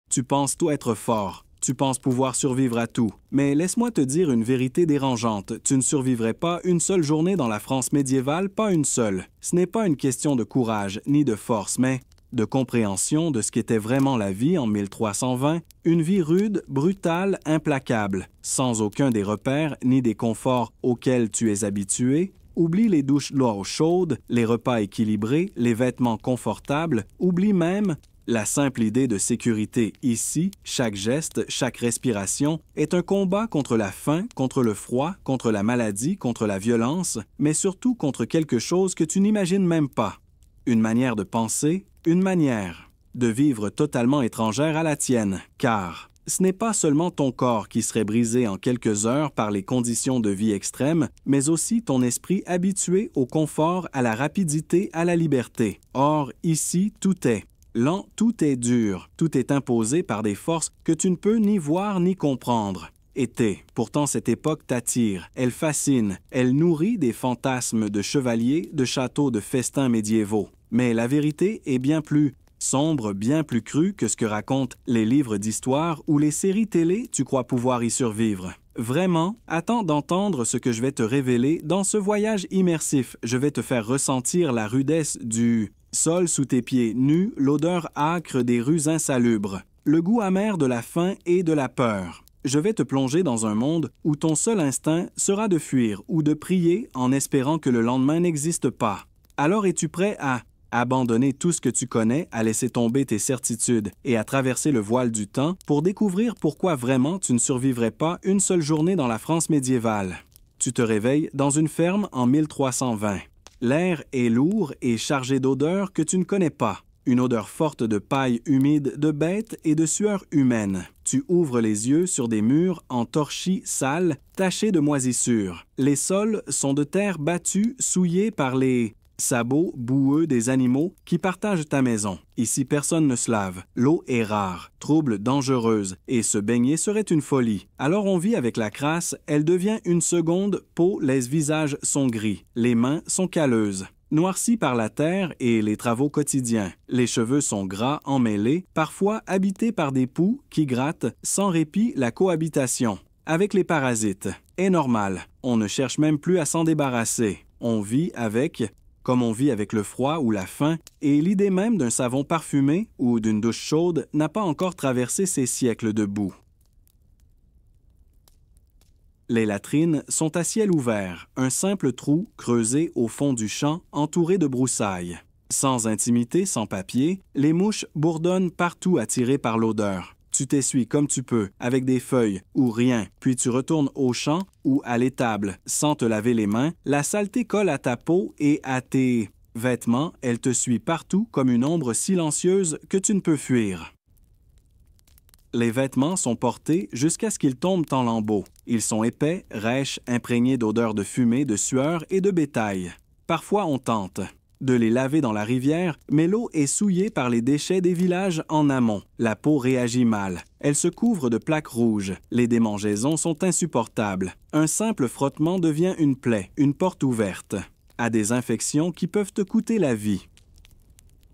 Tu penses tout être fort. Tu penses pouvoir survivre à tout. Mais laisse-moi te dire une vérité dérangeante. Tu ne survivrais pas une seule journée dans la France médiévale, pas une seule. Ce n'est pas une question de courage ni de force, mais de compréhension de ce qu'était vraiment la vie en 1320, une vie rude, brutale, implacable, sans aucun des repères ni des conforts auxquels tu es habitué. Oublie les douches d'eau chaude, les repas équilibrés, les vêtements confortables, oublie même la simple idée de sécurité. Ici, chaque geste, chaque respiration est un combat contre la faim, contre le froid, contre la maladie, contre la violence, mais surtout contre quelque chose que tu n'imagines même pas. Une manière de penser, une manière de vivre totalement étrangère à la tienne, car ce n'est pas seulement ton corps qui serait brisé en quelques heures par les conditions de vie extrêmes, mais aussi ton esprit habitué au confort, à la rapidité, à la liberté. Or, ici, tout est lent, tout est dur, tout est imposé par des forces que tu ne peux ni voir ni comprendre. Pourtant cette époque t'attire, elle fascine, elle nourrit des fantasmes de chevaliers, de châteaux, de festins médiévaux. Mais la vérité est bien plus sombre, bien plus crue que ce que racontent les livres d'histoire ou les séries télé, tu crois pouvoir y survivre. Vraiment, attends d'entendre ce que je vais te révéler dans ce voyage immersif. Je vais te faire ressentir la rudesse du sol sous tes pieds nus, l'odeur âcre des rues insalubres, le goût amer de la faim et de la peur. Je vais te plonger dans un monde où ton seul instinct sera de fuir ou de prier en espérant que le lendemain n'existe pas. Alors es-tu prêt à abandonner tout ce que tu connais, à laisser tomber tes certitudes et à traverser le voile du temps pour découvrir pourquoi vraiment tu ne survivrais pas une seule journée dans la France médiévale? Tu te réveilles dans une ferme en 1320. L'air est lourd et chargé d'odeurs que tu ne connais pas. Une odeur forte de paille humide, de bêtes et de sueur humaine. Tu ouvres les yeux sur des murs en torchis sales, tachés de moisissures. Les sols sont de terre battue, souillés par les sabots boueux des animaux qui partagent ta maison. Ici, personne ne se lave. L'eau est rare, trouble, dangereuse, et se baigner serait une folie. Alors on vit avec la crasse, elle devient une seconde peau, les visages sont gris, les mains sont calleuses. Noircis par la terre et les travaux quotidiens. Les cheveux sont gras, emmêlés, parfois habités par des poux qui grattent sans répit la cohabitation. Avec les parasites, est normal. On ne cherche même plus à s'en débarrasser. On vit avec, comme on vit avec le froid ou la faim, et l'idée même d'un savon parfumé ou d'une douche chaude n'a pas encore traversé ces siècles de boue. Les latrines sont à ciel ouvert, un simple trou creusé au fond du champ entouré de broussailles. Sans intimité, sans papier, les mouches bourdonnent partout attirées par l'odeur. Tu t'essuies comme tu peux, avec des feuilles ou rien, puis tu retournes au champ ou à l'étable, sans te laver les mains. La saleté colle à ta peau et à tes vêtements, elle te suit partout comme une ombre silencieuse que tu ne peux fuir. Les vêtements sont portés jusqu'à ce qu'ils tombent en lambeaux. Ils sont épais, rêches, imprégnés d'odeurs de fumée, de sueur et de bétail. Parfois, on tente de les laver dans la rivière, mais l'eau est souillée par les déchets des villages en amont. La peau réagit mal. Elle se couvre de plaques rouges. Les démangeaisons sont insupportables. Un simple frottement devient une plaie, une porte ouverte à des infections qui peuvent te coûter la vie.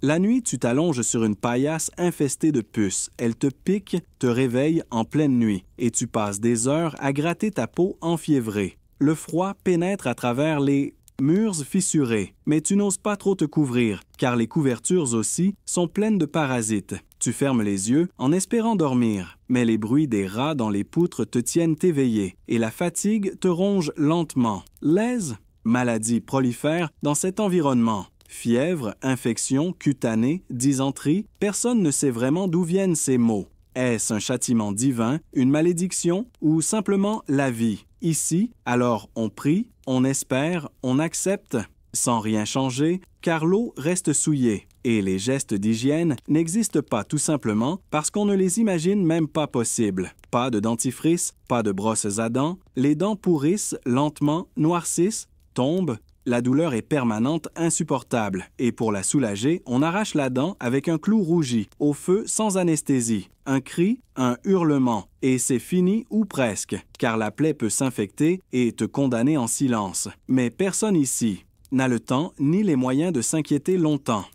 La nuit, tu t'allonges sur une paillasse infestée de puces. Elle te pique, te réveille en pleine nuit, et tu passes des heures à gratter ta peau enfiévrée. Le froid pénètre à travers les murs fissurés, mais tu n'oses pas trop te couvrir, car les couvertures aussi sont pleines de parasites. Tu fermes les yeux en espérant dormir, mais les bruits des rats dans les poutres te tiennent éveillé, et la fatigue te ronge lentement. L'aise, maladie prolifère dans cet environnement. Fièvre, infection, cutanée, dysenterie, personne ne sait vraiment d'où viennent ces maux. Est-ce un châtiment divin, une malédiction ou simplement la vie? Ici, alors on prie, on espère, on accepte, sans rien changer, car l'eau reste souillée. Et les gestes d'hygiène n'existent pas tout simplement parce qu'on ne les imagine même pas possibles. Pas de dentifrice, pas de brosses à dents, les dents pourrissent lentement, noircissent, tombent. La douleur est permanente, insupportable, et pour la soulager, on arrache la dent avec un clou rougi, au feu sans anesthésie. Un cri, un hurlement, et c'est fini ou presque, car la plaie peut s'infecter et te condamner en silence. Mais personne ici n'a le temps ni les moyens de s'inquiéter longtemps.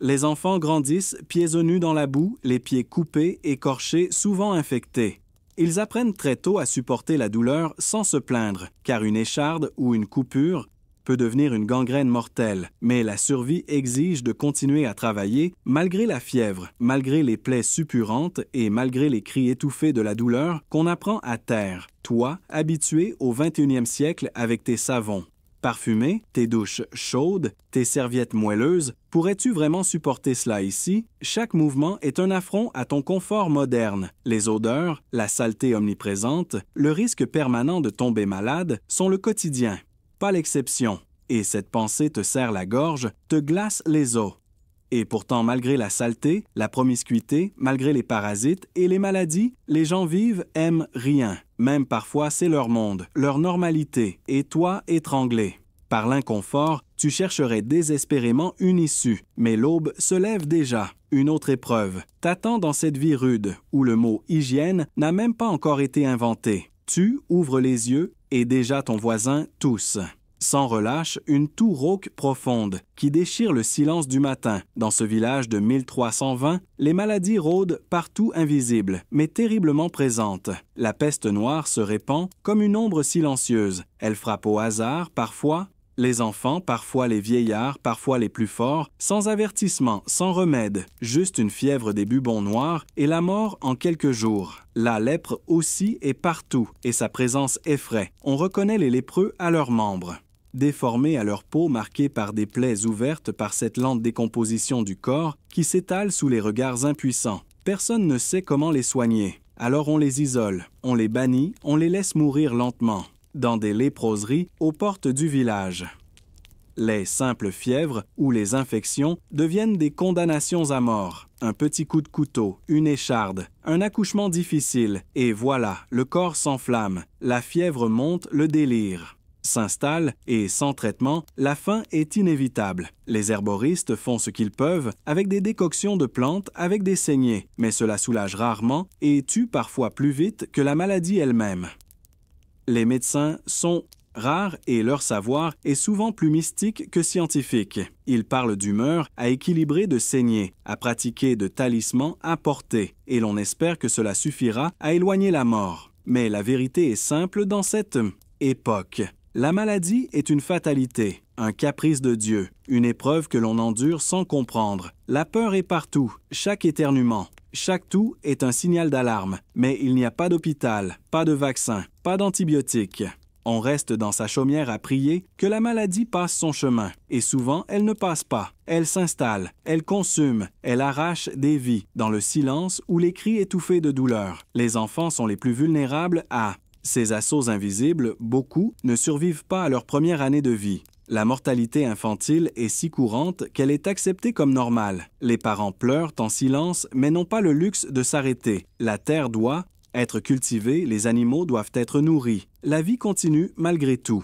Les enfants grandissent pieds nus dans la boue, les pieds coupés, écorchés, souvent infectés. Ils apprennent très tôt à supporter la douleur sans se plaindre, car une écharde ou une coupure peut devenir une gangrène mortelle, mais la survie exige de continuer à travailler malgré la fièvre, malgré les plaies suppurantes et malgré les cris étouffés de la douleur qu'on apprend à taire, toi, habitué au 21e siècle avec tes savons. Parfumés, tes douches chaudes, tes serviettes moelleuses, pourrais-tu vraiment supporter cela ici? Chaque mouvement est un affront à ton confort moderne. Les odeurs, la saleté omniprésente, le risque permanent de tomber malade sont le quotidien, pas l'exception. Et cette pensée te serre la gorge, te glace les os. Et pourtant, malgré la saleté, la promiscuité, malgré les parasites et les maladies, les gens vivent, aiment rien. Même parfois, c'est leur monde, leur normalité, et toi, étranglé. Par l'inconfort, tu chercherais désespérément une issue, mais l'aube se lève déjà. Une autre épreuve t'attend dans cette vie rude, où le mot hygiène n'a même pas encore été inventé. Tu ouvres les yeux, et déjà ton voisin tousse. Sans relâche, une toux rauque profonde qui déchire le silence du matin. Dans ce village de 1320, les maladies rôdent partout invisibles, mais terriblement présentes. La peste noire se répand comme une ombre silencieuse. Elle frappe au hasard, parfois les enfants, parfois les vieillards, parfois les plus forts, sans avertissement, sans remède, juste une fièvre des bubons noirs et la mort en quelques jours. La lèpre aussi est partout et sa présence effraie. On reconnaît les lépreux à leurs membres. Déformés à leur peau marquée par des plaies ouvertes par cette lente décomposition du corps qui s'étale sous les regards impuissants. Personne ne sait comment les soigner. Alors on les isole, on les bannit, on les laisse mourir lentement, dans des léproseries aux portes du village. Les simples fièvres ou les infections deviennent des condamnations à mort. Un petit coup de couteau, une écharde, un accouchement difficile, et voilà, le corps s'enflamme, la fièvre monte, le délire s'installe et, sans traitement, la fin est inévitable. Les herboristes font ce qu'ils peuvent avec des décoctions de plantes avec des saignées, mais cela soulage rarement et tue parfois plus vite que la maladie elle-même. Les médecins sont rares et leur savoir est souvent plus mystique que scientifique. Ils parlent d'humeur à équilibrer de saignées, à pratiquer de talismans à porter, et l'on espère que cela suffira à éloigner la mort. Mais la vérité est simple dans cette époque. La maladie est une fatalité, un caprice de Dieu, une épreuve que l'on endure sans comprendre. La peur est partout, chaque éternuement. Chaque toux est un signal d'alarme, mais il n'y a pas d'hôpital, pas de vaccin, pas d'antibiotiques. On reste dans sa chaumière à prier que la maladie passe son chemin, et souvent elle ne passe pas. Elle s'installe, elle consume, elle arrache des vies, dans le silence ou les cris étouffés de douleur. Les enfants sont les plus vulnérables à ces assauts invisibles. Beaucoup ne survivent pas à leur première année de vie. La mortalité infantile est si courante qu'elle est acceptée comme normale. Les parents pleurent en silence, mais n'ont pas le luxe de s'arrêter. La terre doit être cultivée, les animaux doivent être nourris. La vie continue malgré tout.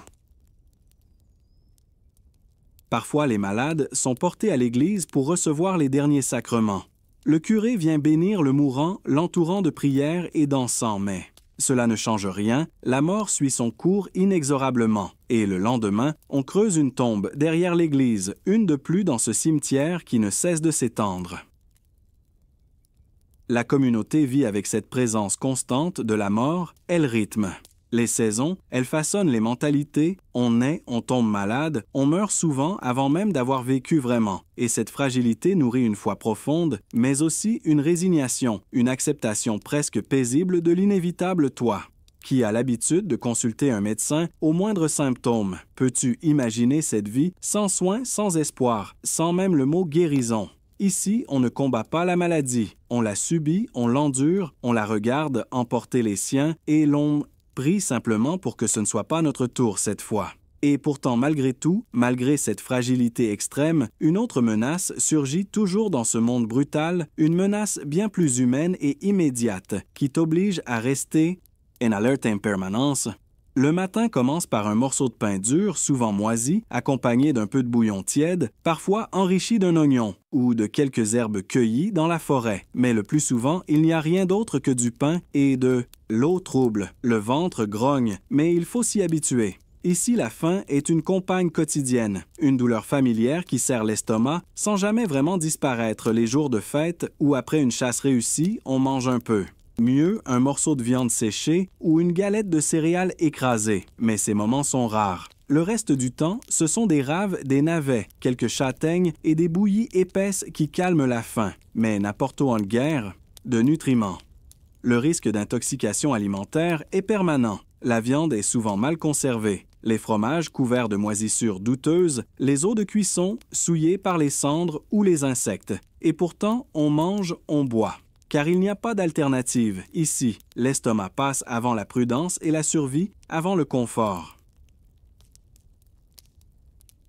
Parfois, les malades sont portés à l'église pour recevoir les derniers sacrements. Le curé vient bénir le mourant, l'entourant de prières et d'encens, mais cela ne change rien, la mort suit son cours inexorablement. Et le lendemain, on creuse une tombe derrière l'église, une de plus dans ce cimetière qui ne cesse de s'étendre. La communauté vit avec cette présence constante de la mort, elle rythme. Les saisons, elles façonnent les mentalités, on naît, on tombe malade, on meurt souvent avant même d'avoir vécu vraiment. Et cette fragilité nourrit une foi profonde, mais aussi une résignation, une acceptation presque paisible de l'inévitable toi. Qui a l'habitude de consulter un médecin au moindre symptôme? Peux-tu imaginer cette vie sans soins, sans espoir, sans même le mot guérison? Ici, on ne combat pas la maladie, on la subit, on l'endure, on la regarde emporter les siens et l'on prie simplement pour que ce ne soit pas notre tour cette fois. Et pourtant, malgré tout, malgré cette fragilité extrême, une autre menace surgit toujours dans ce monde brutal, une menace bien plus humaine et immédiate, qui t'oblige à rester en alerte en permanence. Le matin commence par un morceau de pain dur, souvent moisi, accompagné d'un peu de bouillon tiède, parfois enrichi d'un oignon ou de quelques herbes cueillies dans la forêt. Mais le plus souvent, il n'y a rien d'autre que du pain et de l'eau trouble. Le ventre grogne, mais il faut s'y habituer. Ici, la faim est une compagne quotidienne, une douleur familière qui serre l'estomac sans jamais vraiment disparaître les jours de fête où, après une chasse réussie, on mange un peu. Mieux, un morceau de viande séchée ou une galette de céréales écrasée, mais ces moments sont rares. Le reste du temps, ce sont des raves, des navets, quelques châtaignes et des bouillies épaisses qui calment la faim, mais n'apportent en guère de nutriments. Le risque d'intoxication alimentaire est permanent. La viande est souvent mal conservée, les fromages couverts de moisissures douteuses, les eaux de cuisson souillées par les cendres ou les insectes. Et pourtant, on mange, on boit. Car il n'y a pas d'alternative. Ici, l'estomac passe avant la prudence et la survie avant le confort.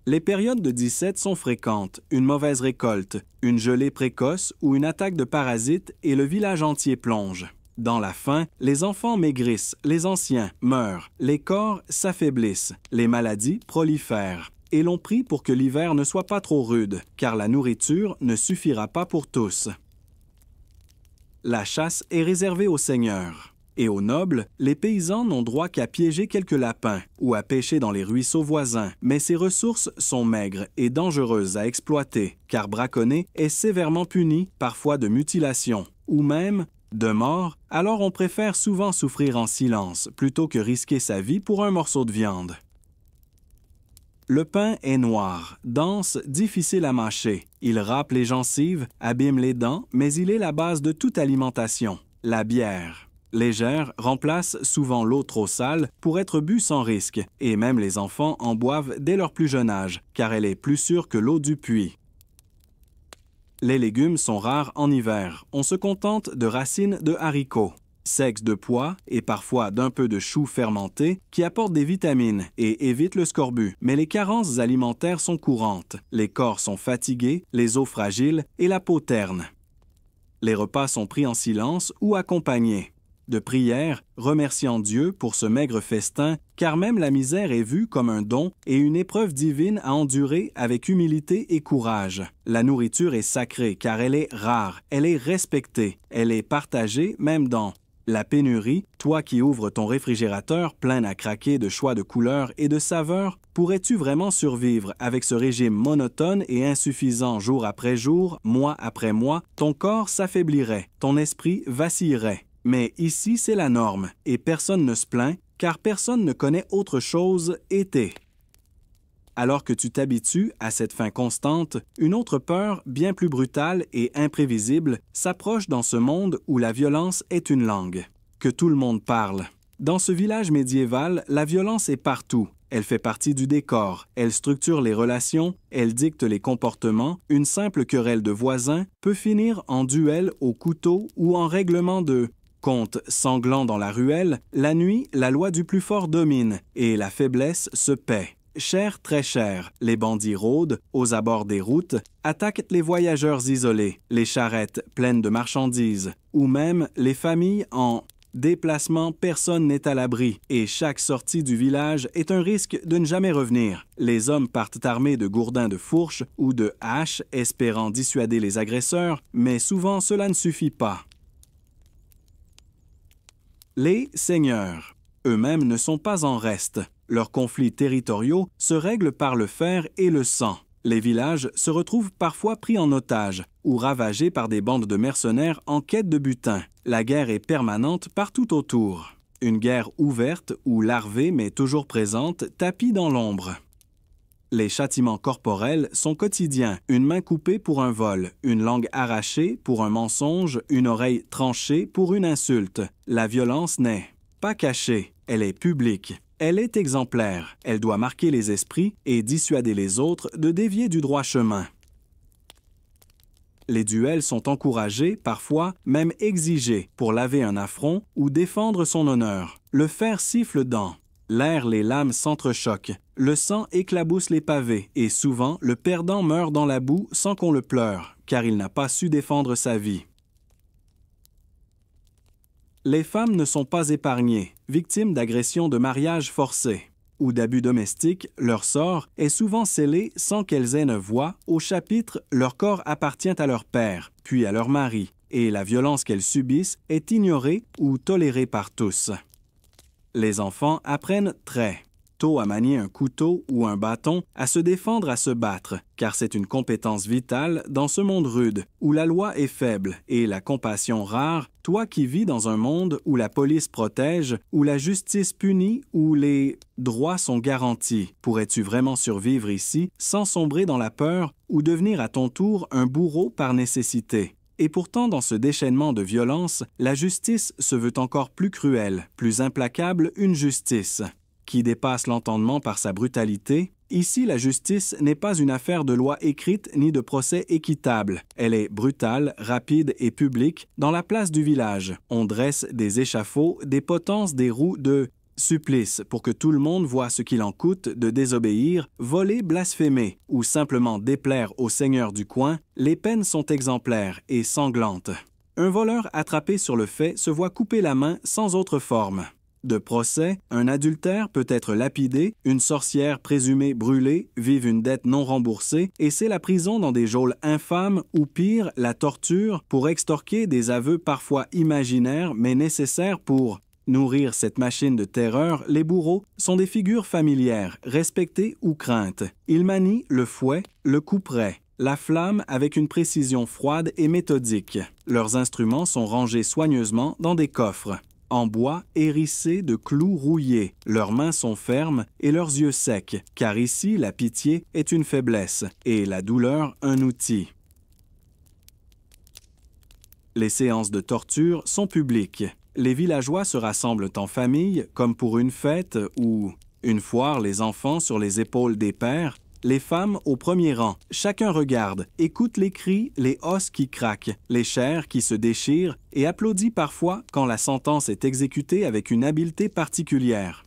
Les périodes de disette sont fréquentes, une mauvaise récolte, une gelée précoce ou une attaque de parasites et le village entier plonge. Dans la faim, les enfants maigrissent, les anciens meurent, les corps s'affaiblissent, les maladies prolifèrent. Et l'on prie pour que l'hiver ne soit pas trop rude, car la nourriture ne suffira pas pour tous. La chasse est réservée aux seigneurs. Et aux nobles, les paysans n'ont droit qu'à piéger quelques lapins ou à pêcher dans les ruisseaux voisins, mais ces ressources sont maigres et dangereuses à exploiter, car braconner est sévèrement puni, parfois de mutilation, ou même de mort, alors on préfère souvent souffrir en silence plutôt que risquer sa vie pour un morceau de viande. Le pain est noir, dense, difficile à mâcher. Il râpe les gencives, abîme les dents, mais il est la base de toute alimentation. La bière, légère, remplace souvent l'eau trop sale pour être bue sans risque, et même les enfants en boivent dès leur plus jeune âge, car elle est plus sûre que l'eau du puits. Les légumes sont rares en hiver. On se contente de racines de haricots, secs de pois et parfois d'un peu de choux fermentés qui apportent des vitamines et évitent le scorbut. Mais les carences alimentaires sont courantes. Les corps sont fatigués, les os fragiles et la peau terne. Les repas sont pris en silence ou accompagnés de prières, remerciant Dieu pour ce maigre festin, car même la misère est vue comme un don et une épreuve divine à endurer avec humilité et courage. La nourriture est sacrée car elle est rare, elle est respectée, elle est partagée même dans la pénurie. Toi qui ouvres ton réfrigérateur plein à craquer de choix de couleurs et de saveurs, pourrais-tu vraiment survivre avec ce régime monotone et insuffisant jour après jour, mois après mois? Ton corps s'affaiblirait, ton esprit vacillerait. Mais ici, c'est la norme, et personne ne se plaint, car personne ne connaît autre chose été. Alors que tu t'habitues à cette faim constante, une autre peur, bien plus brutale et imprévisible, s'approche dans ce monde où la violence est une langue, que tout le monde parle. Dans ce village médiéval, la violence est partout. Elle fait partie du décor, elle structure les relations, elle dicte les comportements. Une simple querelle de voisins peut finir en duel au couteau ou en règlement de conte sanglant dans la ruelle. La nuit, la loi du plus fort domine et la faiblesse se paie. Cher, très cher, les bandits rôdent aux abords des routes, attaquent les voyageurs isolés, les charrettes pleines de marchandises, ou même les familles en déplacement. Personne n'est à l'abri et chaque sortie du village est un risque de ne jamais revenir. Les hommes partent armés de gourdins de fourches ou de haches, espérant dissuader les agresseurs, mais souvent cela ne suffit pas. Les seigneurs, eux-mêmes, ne sont pas en reste. Leurs conflits territoriaux se règlent par le fer et le sang. Les villages se retrouvent parfois pris en otage ou ravagés par des bandes de mercenaires en quête de butin. La guerre est permanente partout autour. Une guerre ouverte ou larvée mais toujours présente, tapie dans l'ombre. Les châtiments corporels sont quotidiens. Une main coupée pour un vol, une langue arrachée pour un mensonge, une oreille tranchée pour une insulte. La violence n'est pas cachée, elle est publique. Elle est exemplaire. Elle doit marquer les esprits et dissuader les autres de dévier du droit chemin. Les duels sont encouragés, parfois même exigés, pour laver un affront ou défendre son honneur. Le fer siffle dans l'air, les lames s'entrechoquent. Le sang éclabousse les pavés et souvent le perdant meurt dans la boue sans qu'on le pleure, car il n'a pas su défendre sa vie. Les femmes ne sont pas épargnées, victimes d'agressions de mariage forcés ou d'abus domestiques. Leur sort est souvent scellé sans qu'elles aient une voix. Au chapitre, leur corps appartient à leur père, puis à leur mari, et la violence qu'elles subissent est ignorée ou tolérée par tous. Les enfants apprennent très tôt à manier un couteau ou un bâton, à se défendre, à se battre, car c'est une compétence vitale dans ce monde rude, où la loi est faible et la compassion rare, toi qui vis dans un monde où la police protège, où la justice punit, où les droits sont garantis, pourrais-tu vraiment survivre ici sans sombrer dans la peur ou devenir à ton tour un bourreau par nécessité? Et pourtant, dans ce déchaînement de violence, la justice se veut encore plus cruelle, plus implacable, une justice qui dépasse l'entendement par sa brutalité. Ici, la justice n'est pas une affaire de loi écrite ni de procès équitable. Elle est brutale, rapide et publique dans la place du village. On dresse des échafauds, des potences, des roues de supplice pour que tout le monde voie ce qu'il en coûte de désobéir, voler, blasphémer ou simplement déplaire au seigneur du coin. Les peines sont exemplaires et sanglantes. Un voleur attrapé sur le fait se voit couper la main sans autre forme de procès, un adultère peut être lapidé, une sorcière présumée brûlée, vive une dette non remboursée, et c'est la prison dans des geôles infâmes ou pire, la torture pour extorquer des aveux parfois imaginaires mais nécessaires pour nourrir cette machine de terreur. Les bourreaux sont des figures familières, respectées ou craintes. Ils manient le fouet, le couperet, la flamme avec une précision froide et méthodique. Leurs instruments sont rangés soigneusement dans des coffres en bois hérissés de clous rouillés. Leurs mains sont fermes et leurs yeux secs, car ici la pitié est une faiblesse et la douleur un outil. Les séances de torture sont publiques. Les villageois se rassemblent en famille, comme pour une fête ou une foire, les enfants sur les épaules des pères, les femmes au premier rang. Chacun regarde, écoute les cris, les os qui craquent, les chairs qui se déchirent et applaudit parfois quand la sentence est exécutée avec une habileté particulière.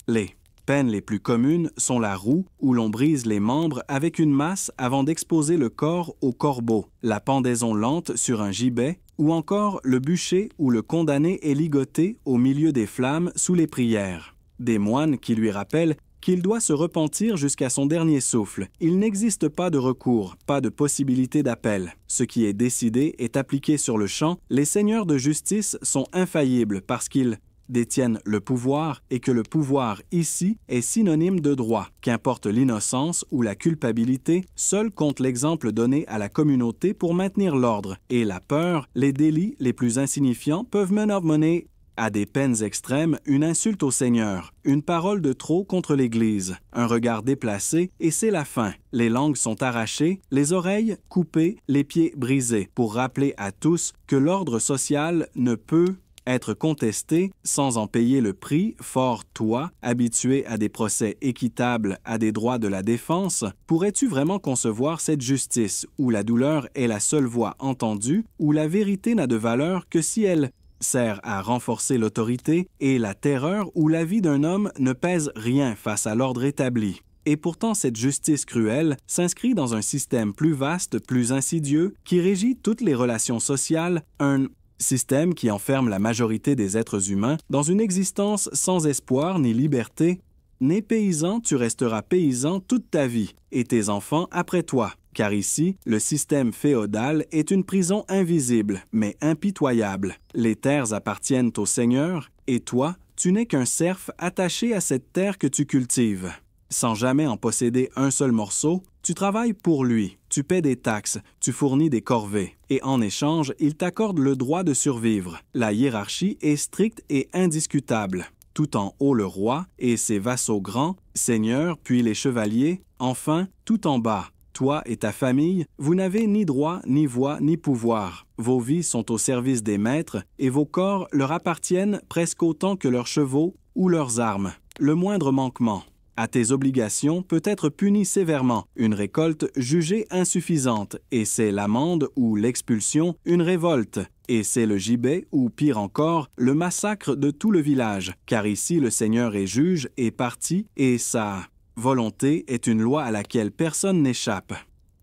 Les peines les plus communes sont la roue, où l'on brise les membres avec une masse avant d'exposer le corps au corbeau, la pendaison lente sur un gibet, ou encore le bûcher où le condamné est ligoté au milieu des flammes sous les prières. Des moines qui lui rappellent qu'il doit se repentir jusqu'à son dernier souffle. Il n'existe pas de recours, pas de possibilité d'appel. Ce qui est décidé est appliqué sur le champ. Les seigneurs de justice sont infaillibles parce qu'ils détiennent le pouvoir et que le pouvoir ici est synonyme de droit. Qu'importe l'innocence ou la culpabilité, seul compte l'exemple donné à la communauté pour maintenir l'ordre. Et la peur, les délits les plus insignifiants peuvent mener à des peines extrêmes, une insulte au Seigneur, une parole de trop contre l'Église, un regard déplacé, et c'est la fin. Les langues sont arrachées, les oreilles coupées, les pieds brisés, pour rappeler à tous que l'ordre social ne peut être contesté sans en payer le prix. Fort toi, habitué à des procès équitables, à des droits de la défense, pourrais-tu vraiment concevoir cette justice où la douleur est la seule voix entendue, où la vérité n'a de valeur que si elle sert à renforcer l'autorité et la terreur où la vie d'un homme ne pèse rien face à l'ordre établi. Et pourtant, cette justice cruelle s'inscrit dans un système plus vaste, plus insidieux, qui régit toutes les relations sociales, un système qui enferme la majorité des êtres humains dans une existence sans espoir ni liberté. Né paysan, tu resteras paysan toute ta vie, et tes enfants après toi. Car ici, le système féodal est une prison invisible, mais impitoyable. Les terres appartiennent au Seigneur, et toi, tu n'es qu'un serf attaché à cette terre que tu cultives. Sans jamais en posséder un seul morceau, tu travailles pour lui, tu paies des taxes, tu fournis des corvées, et en échange, il t'accorde le droit de survivre. La hiérarchie est stricte et indiscutable. Tout en haut le roi et ses vassaux grands, seigneurs, puis les chevaliers, enfin, tout en bas. Toi et ta famille, vous n'avez ni droit, ni voix, ni pouvoir. Vos vies sont au service des maîtres et vos corps leur appartiennent presque autant que leurs chevaux ou leurs armes. Le moindre manquement à tes obligations peut être puni sévèrement, une récolte jugée insuffisante, et c'est l'amende ou l'expulsion, une révolte, et c'est le gibet ou, pire encore, le massacre de tout le village, car ici le Seigneur est juge et parti, et sa volonté est une loi à laquelle personne n'échappe.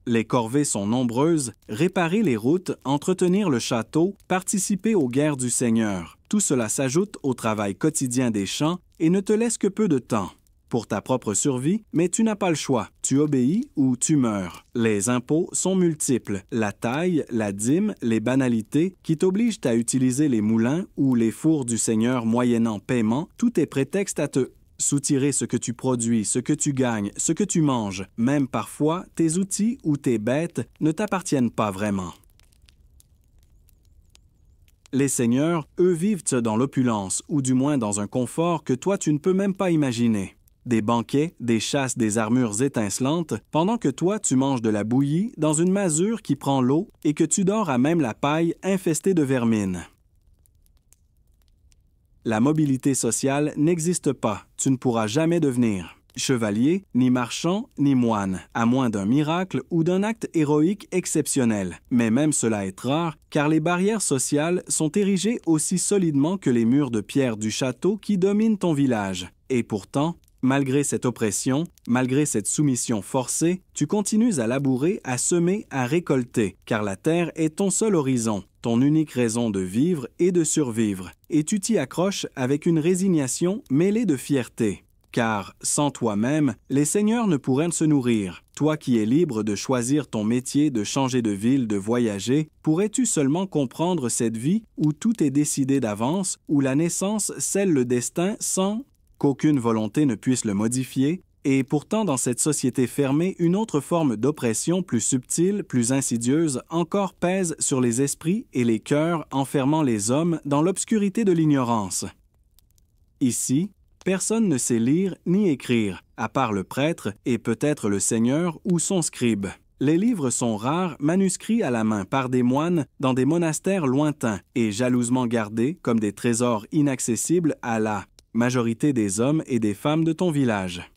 Les corvées sont nombreuses, réparer les routes, entretenir le château, participer aux guerres du Seigneur. Tout cela s'ajoute au travail quotidien des champs et ne te laisse que peu de temps pour ta propre survie, mais tu n'as pas le choix. Tu obéis ou tu meurs. Les impôts sont multiples. La taille, la dîme, les banalités qui t'obligent à utiliser les moulins ou les fours du Seigneur moyennant paiement, tout est prétexte à te soutirer ce que tu produis, ce que tu gagnes, ce que tu manges, même parfois tes outils ou tes bêtes ne t'appartiennent pas vraiment. Les seigneurs, eux, vivent dans l'opulence, ou du moins dans un confort que toi tu ne peux même pas imaginer. Des banquets, des chasses, des armures étincelantes, pendant que toi tu manges de la bouillie dans une masure qui prend l'eau et que tu dors à même la paille infestée de vermine. La mobilité sociale n'existe pas, tu ne pourras jamais devenir chevalier, ni marchand, ni moine, à moins d'un miracle ou d'un acte héroïque exceptionnel. Mais même cela est rare, car les barrières sociales sont érigées aussi solidement que les murs de pierre du château qui dominent ton village. Et pourtant, malgré cette oppression, malgré cette soumission forcée, tu continues à labourer, à semer, à récolter, car la terre est ton seul horizon, ton unique raison de vivre et de survivre, et tu t'y accroches avec une résignation mêlée de fierté. Car, sans toi-même, les seigneurs ne pourraient se nourrir. Toi qui es libre de choisir ton métier, de changer de ville, de voyager, pourrais-tu seulement comprendre cette vie où tout est décidé d'avance, où la naissance scelle le destin sans qu'aucune volonté ne puisse le modifier? Et pourtant, dans cette société fermée, une autre forme d'oppression plus subtile, plus insidieuse, encore pèse sur les esprits et les cœurs, enfermant les hommes dans l'obscurité de l'ignorance. Ici, personne ne sait lire ni écrire, à part le prêtre et peut-être le seigneur ou son scribe. Les livres sont rares, manuscrits à la main par des moines dans des monastères lointains et jalousement gardés comme des trésors inaccessibles à la majorité des hommes et des femmes de ton village.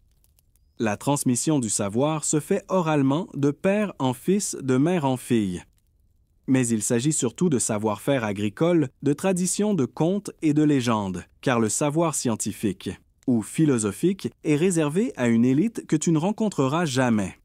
La transmission du savoir se fait oralement de père en fils, de mère en fille. Mais il s'agit surtout de savoir-faire agricole, de traditions, de contes et de légendes, car le savoir scientifique ou philosophique est réservé à une élite que tu ne rencontreras jamais.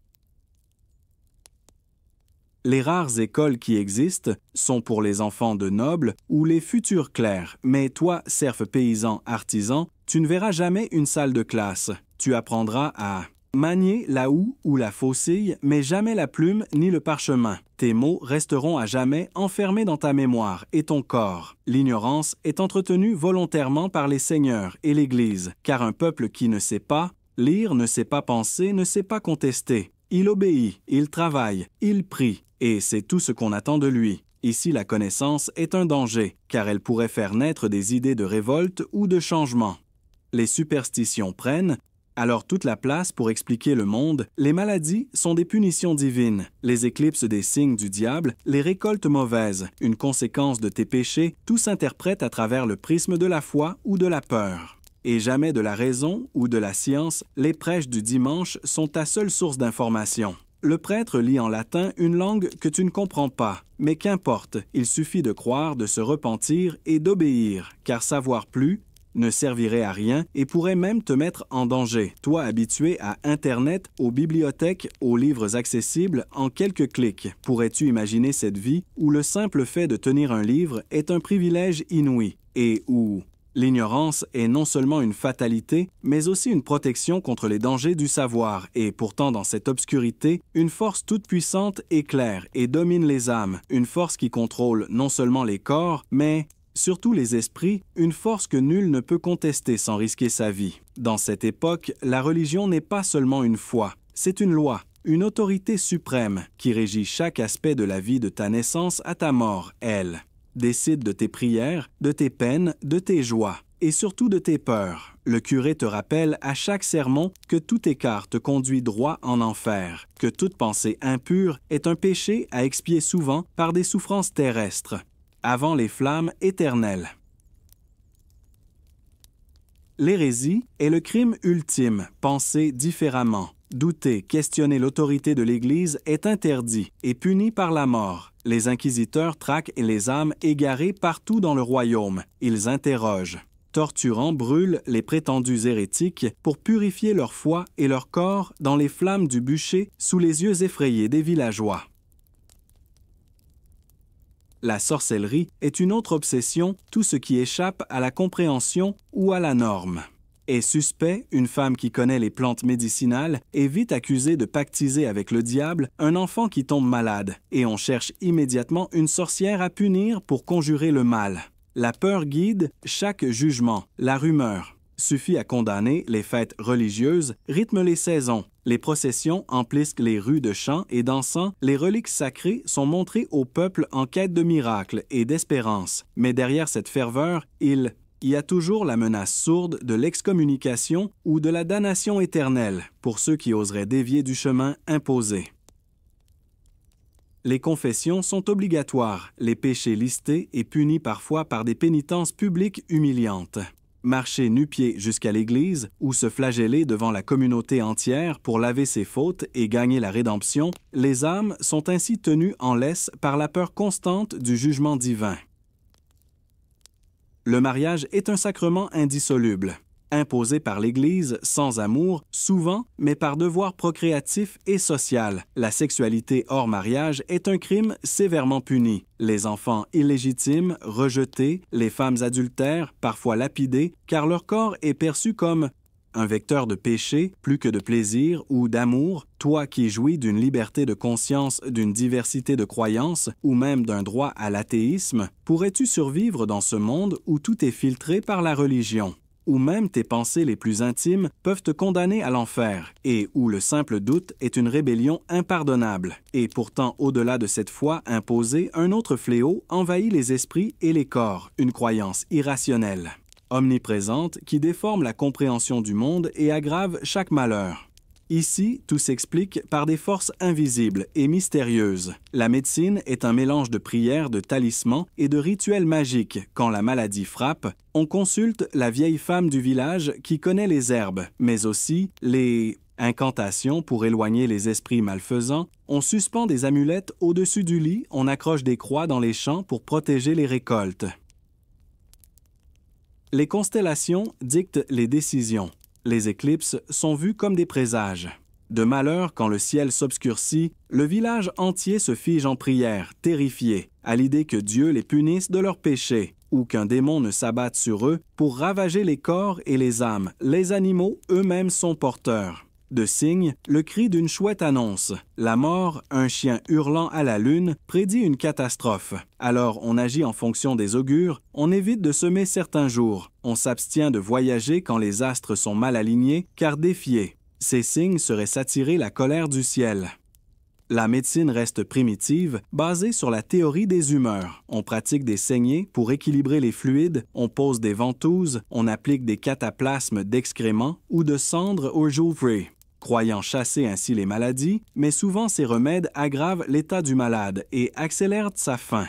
Les rares écoles qui existent sont pour les enfants de nobles ou les futurs clercs, mais toi, serf paysan artisan, tu ne verras jamais une salle de classe. Tu apprendras à manier la houe ou la faucille, mais jamais la plume ni le parchemin. Tes mots resteront à jamais enfermés dans ta mémoire et ton corps. L'ignorance est entretenue volontairement par les seigneurs et l'Église, car un peuple qui ne sait pas lire, ne sait pas penser, ne sait pas contester. Il obéit, il travaille, il prie, et c'est tout ce qu'on attend de lui. Ici, la connaissance est un danger, car elle pourrait faire naître des idées de révolte ou de changement. Les superstitions prennent alors toute la place pour expliquer le monde. Les maladies sont des punitions divines, les éclipses des signes du diable, les récoltes mauvaises, une conséquence de tes péchés, tout s'interprète à travers le prisme de la foi ou de la peur. Et jamais de la raison ou de la science, les prêches du dimanche sont ta seule source d'information. Le prêtre lit en latin une langue que tu ne comprends pas, mais qu'importe, il suffit de croire, de se repentir et d'obéir, car savoir plus ne servirait à rien et pourrait même te mettre en danger, toi habitué à Internet, aux bibliothèques, aux livres accessibles en quelques clics. Pourrais-tu imaginer cette vie où le simple fait de tenir un livre est un privilège inouï et où l'ignorance est non seulement une fatalité, mais aussi une protection contre les dangers du savoir, et pourtant dans cette obscurité, une force toute puissante éclaire et domine les âmes, une force qui contrôle non seulement les corps, mais surtout les esprits, une force que nul ne peut contester sans risquer sa vie. Dans cette époque, la religion n'est pas seulement une foi, c'est une loi, une autorité suprême qui régit chaque aspect de la vie de ta naissance à ta mort, elle décide de tes prières, de tes peines, de tes joies et surtout de tes peurs. Le curé te rappelle à chaque sermon que tout écart te conduit droit en enfer, que toute pensée impure est un péché à expier souvent par des souffrances terrestres, avant les flammes éternelles. L'hérésie est le crime ultime, penser différemment. Douter, questionner l'autorité de l'Église est interdit et puni par la mort. Les inquisiteurs traquent les âmes égarées partout dans le royaume. Ils interrogent, torturant, brûlent les prétendus hérétiques pour purifier leur foi et leur corps dans les flammes du bûcher sous les yeux effrayés des villageois. La sorcellerie est une autre obsession, tout ce qui échappe à la compréhension ou à la norme. Est suspect, une femme qui connaît les plantes médicinales est vite accusée de pactiser avec le diable un enfant qui tombe malade, et on cherche immédiatement une sorcière à punir pour conjurer le mal. La peur guide chaque jugement, la rumeur Suffit à condamner, les fêtes religieuses rythment les saisons. Les processions emplissent les rues de chants et d'encens, les reliques sacrées sont montrées au peuple en quête de miracles et d'espérance. Mais derrière cette ferveur, il y a toujours la menace sourde de l'excommunication ou de la damnation éternelle pour ceux qui oseraient dévier du chemin imposé. Les confessions sont obligatoires, les péchés listés et punis parfois par des pénitences publiques humiliantes. Marcher nu-pieds jusqu'à l'église ou se flageller devant la communauté entière pour laver ses fautes et gagner la rédemption, les âmes sont ainsi tenues en laisse par la peur constante du jugement divin. Le mariage est un sacrement indissoluble, imposé par l'Église sans amour, souvent, mais par devoir procréatif et social. La sexualité hors mariage est un crime sévèrement puni. Les enfants illégitimes, rejetés, les femmes adultères, parfois lapidées, car leur corps est perçu comme un vecteur de péché plus que de plaisir ou d'amour, toi qui jouis d'une liberté de conscience, d'une diversité de croyances ou même d'un droit à l'athéisme, pourrais-tu survivre dans ce monde où tout est filtré par la religion? Où même tes pensées les plus intimes peuvent te condamner à l'enfer, et où le simple doute est une rébellion impardonnable. Et pourtant, au-delà de cette foi imposée, un autre fléau envahit les esprits et les corps, une croyance irrationnelle, omniprésente, qui déforme la compréhension du monde et aggrave chaque malheur. Ici, tout s'explique par des forces invisibles et mystérieuses. La médecine est un mélange de prières, de talismans et de rituels magiques. Quand la maladie frappe, on consulte la vieille femme du village qui connaît les herbes, mais aussi les incantations pour éloigner les esprits malfaisants. On suspend des amulettes au-dessus du lit, on accroche des croix dans les champs pour protéger les récoltes. Les constellations dictent les décisions. Les éclipses sont vues comme des présages. De malheur, quand le ciel s'obscurcit, le village entier se fige en prière, terrifié, à l'idée que Dieu les punisse de leurs péchés, ou qu'un démon ne s'abatte sur eux pour ravager les corps et les âmes. Les animaux eux-mêmes sont porteurs. De signes, le cri d'une chouette annonce. La mort, un chien hurlant à la lune, prédit une catastrophe. Alors on agit en fonction des augures, on évite de semer certains jours, on s'abstient de voyager quand les astres sont mal alignés, car défiés. Ces signes seraient s'attirer la colère du ciel. La médecine reste primitive, basée sur la théorie des humeurs. On pratique des saignées pour équilibrer les fluides, on pose des ventouses, on applique des cataplasmes d'excréments ou de cendres aux geôliers, croyant chasser ainsi les maladies, mais souvent ces remèdes aggravent l'état du malade et accélèrent sa fin.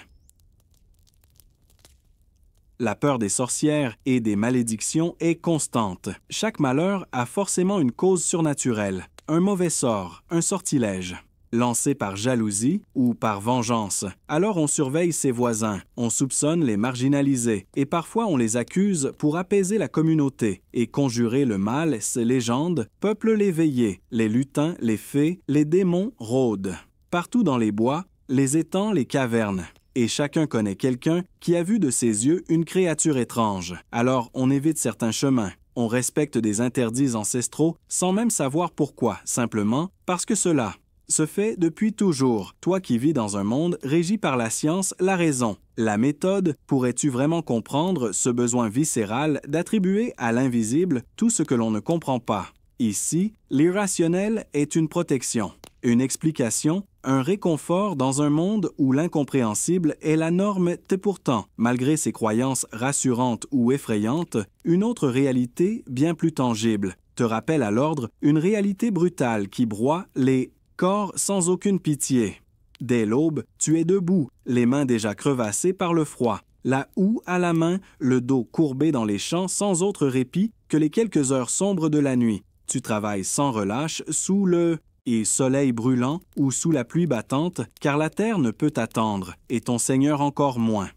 La peur des sorcières et des malédictions est constante. Chaque malheur a forcément une cause surnaturelle, un mauvais sort, un sortilège. Lancé par jalousie ou par vengeance. Alors on surveille ses voisins, on soupçonne les marginalisés et parfois on les accuse pour apaiser la communauté et conjurer le mal. Ces légendes peuplent les veillées, les lutins, les fées, les démons rôdent. Partout dans les bois, les étangs, les cavernes. Et chacun connaît quelqu'un qui a vu de ses yeux une créature étrange. Alors on évite certains chemins. On respecte des interdits ancestraux sans même savoir pourquoi, simplement parce que cela se fait depuis toujours. Toi qui vis dans un monde régi par la science, la raison, la méthode, pourrais-tu vraiment comprendre ce besoin viscéral d'attribuer à l'invisible tout ce que l'on ne comprend pas? Ici, l'irrationnel est une protection, une explication, un réconfort dans un monde où l'incompréhensible est la norme. Et pourtant, malgré ces croyances rassurantes ou effrayantes, une autre réalité bien plus tangible te rappelle à l'ordre une réalité brutale qui broie les corps sans aucune pitié. Dès l'aube, tu es debout, les mains déjà crevassées par le froid, la houe à la main, le dos courbé dans les champs sans autre répit que les quelques heures sombres de la nuit. Tu travailles sans relâche sous le soleil brûlant ou sous la pluie battante, car la terre ne peut t'attendre, et ton Seigneur encore moins.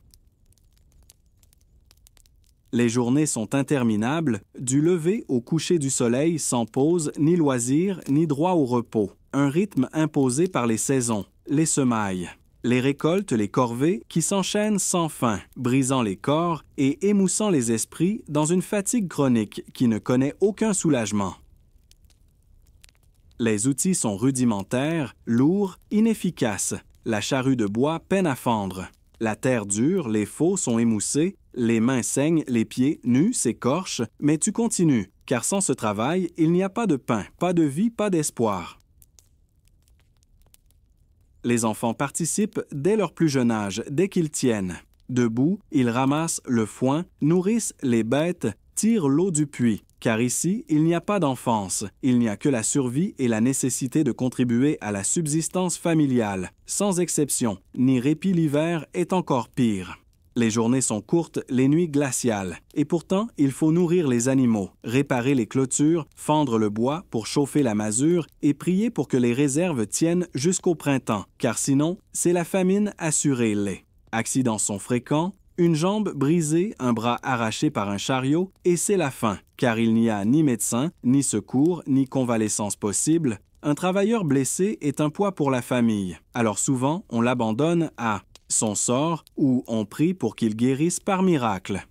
Les journées sont interminables, du lever au coucher du soleil sans pause, ni loisir, ni droit au repos. Un rythme imposé par les saisons, les semailles, les récoltes, les corvées qui s'enchaînent sans fin, brisant les corps et émoussant les esprits dans une fatigue chronique qui ne connaît aucun soulagement. Les outils sont rudimentaires, lourds, inefficaces. La charrue de bois peine à fendre. La terre dure, les faux sont émoussés, Les mains saignent, les pieds, nus, s'écorchent, mais tu continues, car sans ce travail, il n'y a pas de pain, pas de vie, pas d'espoir. Les enfants participent dès leur plus jeune âge, dès qu'ils tiennent. Debout, ils ramassent le foin, nourrissent les bêtes, tirent l'eau du puits. Car ici, il n'y a pas d'enfance, il n'y a que la survie et la nécessité de contribuer à la subsistance familiale. Sans exception, ni répit l'hiver est encore pire. Les journées sont courtes, les nuits glaciales. Et pourtant, il faut nourrir les animaux, réparer les clôtures, fendre le bois pour chauffer la masure et prier pour que les réserves tiennent jusqu'au printemps, car sinon, c'est la famine assurée. Accidents sont fréquents, une jambe brisée, un bras arraché par un chariot, et c'est la fin, car il n'y a ni médecin, ni secours, ni convalescence possible. Un travailleur blessé est un poids pour la famille, alors souvent on l'abandonne à son sort ou on prie pour qu'il guérisse par miracle.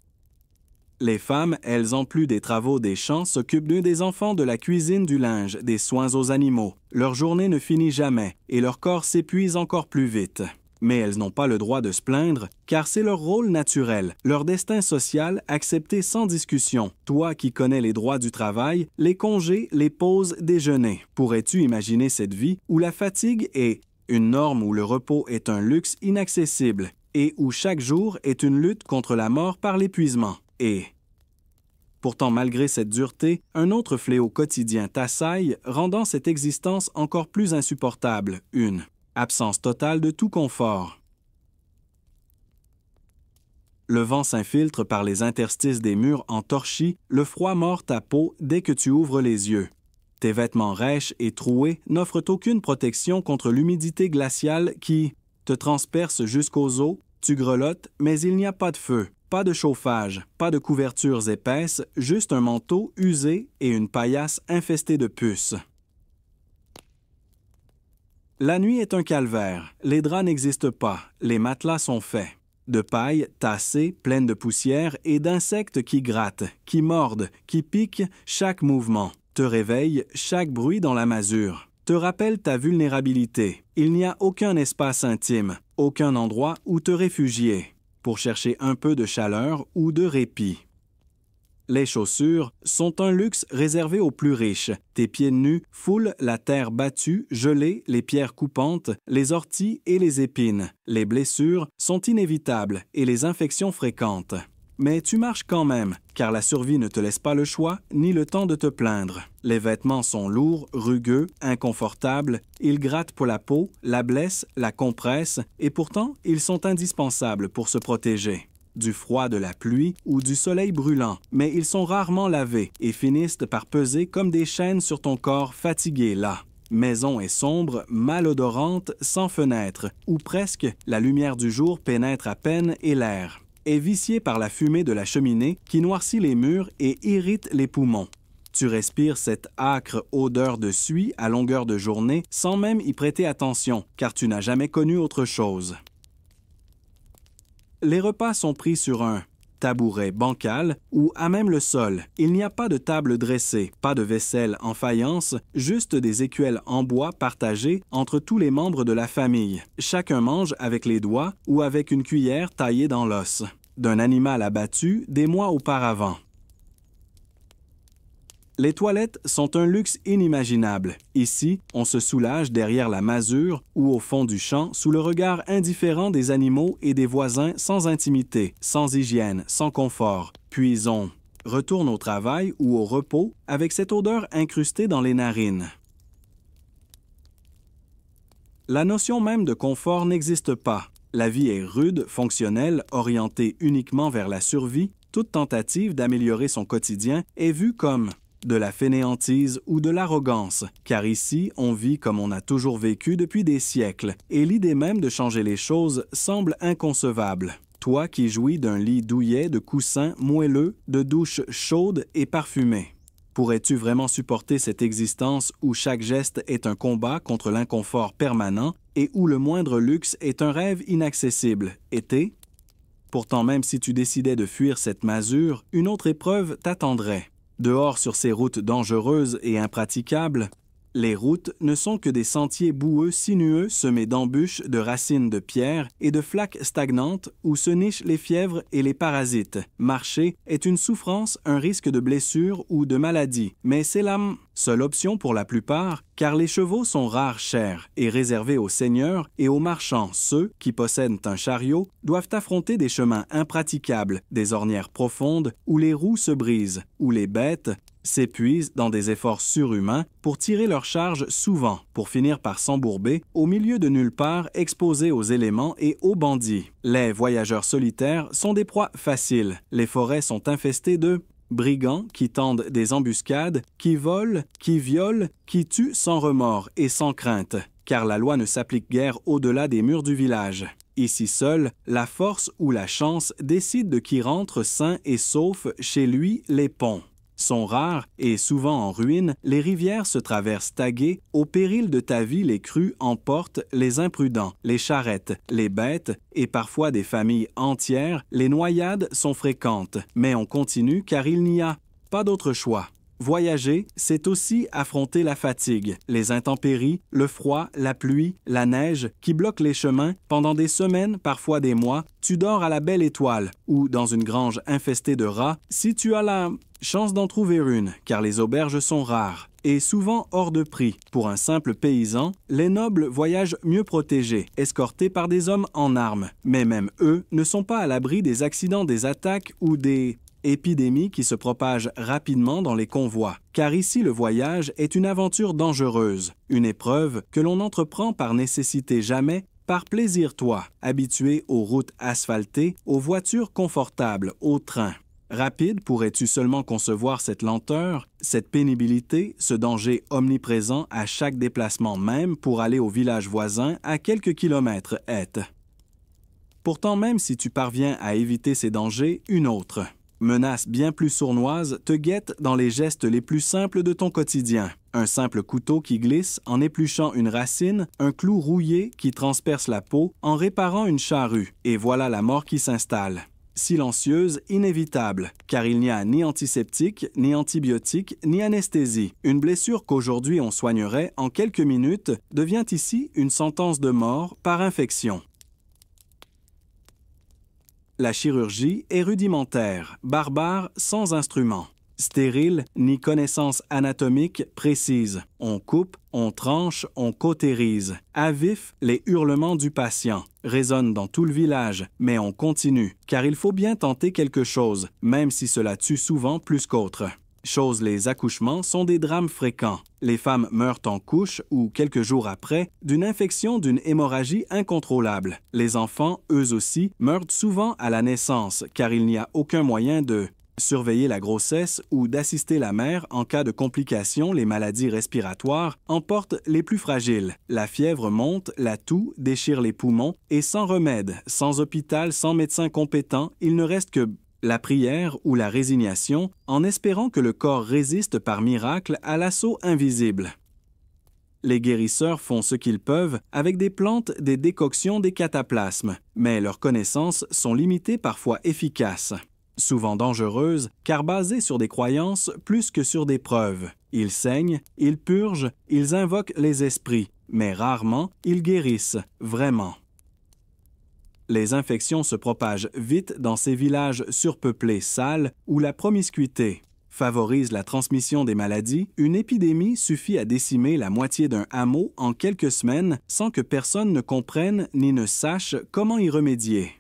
Les femmes, elles, en plus des travaux des champs, s'occupent des enfants, de la cuisine, du linge, des soins aux animaux. Leur journée ne finit jamais et leur corps s'épuise encore plus vite. Mais elles n'ont pas le droit de se plaindre, car c'est leur rôle naturel, leur destin social accepté sans discussion. Toi qui connais les droits du travail, les congés, les pauses, déjeuners, pourrais-tu imaginer cette vie où la fatigue est une norme, où le repos est un luxe inaccessible et où chaque jour est une lutte contre la mort par l'épuisement? Et pourtant, malgré cette dureté, un autre fléau quotidien t'assaille, rendant cette existence encore plus insupportable, une absence totale de tout confort. Le vent s'infiltre par les interstices des murs en torchis, le froid mord ta peau dès que tu ouvres les yeux. Tes vêtements rêches et troués n'offrent aucune protection contre l'humidité glaciale qui te transperce jusqu'aux os, tu grelottes, mais il n'y a pas de feu, pas de chauffage, pas de couvertures épaisses, juste un manteau usé et une paillasse infestée de puces. La nuit est un calvaire, les draps n'existent pas, les matelas sont faits de paille tassée, pleine de poussière et d'insectes qui grattent, qui mordent, qui piquent chaque mouvement, te réveillent chaque bruit dans la masure, te rappelle ta vulnérabilité. Il n'y a aucun espace intime, aucun endroit où te réfugier, pour chercher un peu de chaleur ou de répit. Les chaussures sont un luxe réservé aux plus riches. Tes pieds nus foulent la terre battue, gelée, les pierres coupantes, les orties et les épines. Les blessures sont inévitables et les infections fréquentes. Mais tu marches quand même, car la survie ne te laisse pas le choix ni le temps de te plaindre. Les vêtements sont lourds, rugueux, inconfortables, ils grattent pour la peau, la blessent, la compressent, et pourtant ils sont indispensables pour se protéger du froid de la pluie ou du soleil brûlant, mais ils sont rarement lavés et finissent par peser comme des chaînes sur ton corps fatigué là. Maison est sombre, malodorante, sans fenêtre, où presque la lumière du jour pénètre à peine et l'air est vicié par la fumée de la cheminée qui noircit les murs et irrite les poumons. Tu respires cette âcre odeur de suie à longueur de journée sans même y prêter attention, car tu n'as jamais connu autre chose. Les repas sont pris sur un tabouret bancal ou à même le sol. Il n'y a pas de table dressée, pas de vaisselle en faïence, juste des écuelles en bois partagées entre tous les membres de la famille. Chacun mange avec les doigts ou avec une cuillère taillée dans l'os d'un animal abattu des mois auparavant. Les toilettes sont un luxe inimaginable. Ici, on se soulage derrière la masure ou au fond du champ sous le regard indifférent des animaux et des voisins sans intimité, sans hygiène, sans confort. Puis on retourne au travail ou au repos avec cette odeur incrustée dans les narines. La notion même de confort n'existe pas. La vie est rude, fonctionnelle, orientée uniquement vers la survie. Toute tentative d'améliorer son quotidien est vue comme de la fainéantise ou de l'arrogance, car ici, on vit comme on a toujours vécu depuis des siècles, et l'idée même de changer les choses semble inconcevable. Toi qui jouis d'un lit douillet, de coussins moelleux, de douches chaudes et parfumées. Pourrais-tu vraiment supporter cette existence où chaque geste est un combat contre l'inconfort permanent et où le moindre luxe est un rêve inaccessible? Été? Pourtant, même si tu décidais de fuir cette masure, une autre épreuve t'attendrait. Dehors sur ces routes dangereuses et impraticables, Les routes ne sont que des sentiers boueux sinueux semés d'embûches, de racines de pierre et de flaques stagnantes où se nichent les fièvres et les parasites. Marcher est une souffrance, un risque de blessure ou de maladie, mais c'est la seule option pour la plupart, car les chevaux sont rares chers et réservés aux seigneurs et aux marchands. Ceux qui possèdent un chariot doivent affronter des chemins impraticables, des ornières profondes où les roues se brisent, où les bêtes s'épuisent dans des efforts surhumains pour tirer leur charge souvent, pour finir par s'embourber au milieu de nulle part, exposés aux éléments et aux bandits. Les voyageurs solitaires sont des proies faciles. Les forêts sont infestées de brigands qui tendent des embuscades, qui volent, qui violent, qui tuent sans remords et sans crainte, car la loi ne s'applique guère au-delà des murs du village. Ici seule, la force ou la chance décide de qui rentre sain et sauf chez lui. Les ponts sont rares et souvent en ruine, les rivières se traversent taguées, au péril de ta vie les crues emportent les imprudents, les charrettes, les bêtes et parfois des familles entières, les noyades sont fréquentes, mais on continue car il n'y a pas d'autre choix. Voyager, c'est aussi affronter la fatigue, les intempéries, le froid, la pluie, la neige qui bloquent les chemins pendant des semaines, parfois des mois. Tu dors à la belle étoile ou dans une grange infestée de rats si tu as la chance d'en trouver une, car les auberges sont rares et souvent hors de prix. Pour un simple paysan, les nobles voyagent mieux protégés, escortés par des hommes en armes. Mais même eux ne sont pas à l'abri des accidents, des attaques ou des épidémies qui se propagent rapidement dans les convois, car ici le voyage est une aventure dangereuse, une épreuve que l'on entreprend par nécessité jamais, par plaisir toi, habitué aux routes asphaltées, aux voitures confortables, aux trains. Rapide, pourrais-tu seulement concevoir cette lenteur, cette pénibilité, ce danger omniprésent à chaque déplacement même pour aller au village voisin à quelques kilomètres est. Pourtant, même si tu parviens à éviter ces dangers, une autre menace bien plus sournoise te guette dans les gestes les plus simples de ton quotidien. Un simple couteau qui glisse en épluchant une racine, un clou rouillé qui transperce la peau en réparant une charrue, et voilà la mort qui s'installe. Silencieuse, inévitable, car il n'y a ni antiseptique, ni antibiotique, ni anesthésie. Une blessure qu'aujourd'hui on soignerait en quelques minutes devient ici une sentence de mort par infection. La chirurgie est rudimentaire, barbare, sans instrument. Stérile, ni connaissance anatomique précise. On coupe, on tranche, on cautérise. À vif, les hurlements du patient résonnent dans tout le village, mais on continue, car il faut bien tenter quelque chose, même si cela tue souvent plus qu'autre. Chose, les accouchements sont des drames fréquents. Les femmes meurent en couche ou quelques jours après d'une infection d'une hémorragie incontrôlable. Les enfants, eux aussi, meurent souvent à la naissance car il n'y a aucun moyen de surveiller la grossesse ou d'assister la mère en cas de complications. Les maladies respiratoires emportent les plus fragiles. La fièvre monte, la toux déchire les poumons et sans remède, sans hôpital, sans médecin compétent, il ne reste que la prière ou la résignation, en espérant que le corps résiste par miracle à l'assaut invisible. Les guérisseurs font ce qu'ils peuvent avec des plantes, des décoctions, des cataplasmes, mais leurs connaissances sont limitées, parfois efficaces, souvent dangereuses, car basées sur des croyances plus que sur des preuves. Ils saignent, ils purgent, ils invoquent les esprits, mais rarement ils guérissent vraiment. Les infections se propagent vite dans ces villages surpeuplés, sales, où la promiscuité favorise la transmission des maladies. Une épidémie suffit à décimer la moitié d'un hameau en quelques semaines sans que personne ne comprenne ni ne sache comment y remédier.